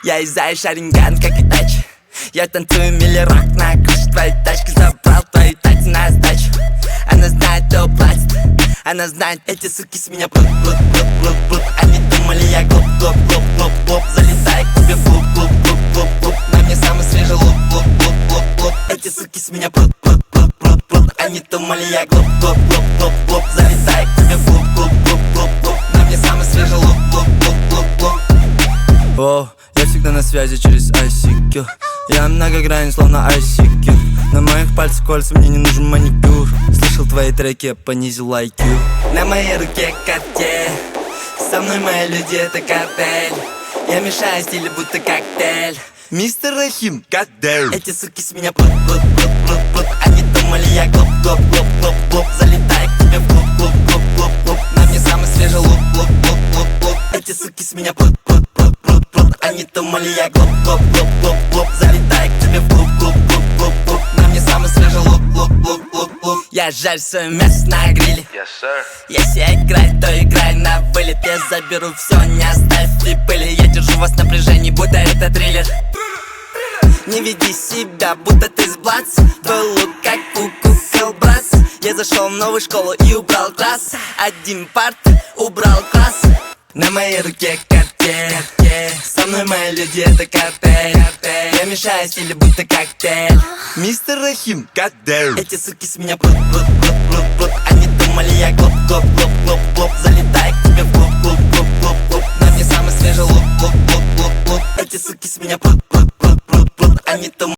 Я из Шаринган, как и тач. Я танцую милли-рок на крыше твоей тачки. Забрал твои тайцы на сдачу. Она знает, кто платит. Она знает, эти суки с меня прут. Они думали, я глуп. Залетаю к тебе в клуб. На мне самый свежий лук. Эти суки с меня прут. Они думали, я глуп. Залетаю к тебе в клуб. На мне самый свежий лук. О, я всегда на связи через ICQ. Я многогранен, словно ICQ. На моих пальцах кольца, мне не нужен маникюр. Слышал твои треки, я понизил IQ. На моей руке Cartier. Со мной мои люди, это картель. Я мешаю стили, будто коктейль. Мистер Рахим, goddamn. Эти суки с меня прут. Они думали, я глуп. Залетаю к тебе в клуб. На мне самый свежий лук. Эти суки с меня прут. Они думали, я глуп. Залетаю к тебе в клуб. На мне самый свежий лук. Я жарю свое мясо на гриле. Yes, sir. Если играть, то играй на вылет. Я заберу все, не оставь и пыли. Я держу вас в напряжении, будто это триллер. Не веди себя, будто ты с Блац. Твой лук как куку Хелбрас. Я зашел в новую школу и убрал класс. Один парт, убрал класс. На моей руке Cartier. Со мной мои люди, это картель. Я мешаю стили, будто коктейль. Мистер Рахим, goddamn. Эти суки с меня прут. Они думали, я глуп. Залетаю к тебе в клуб. На мне самый свежий лук. Эти суки с меня прут. Они думали.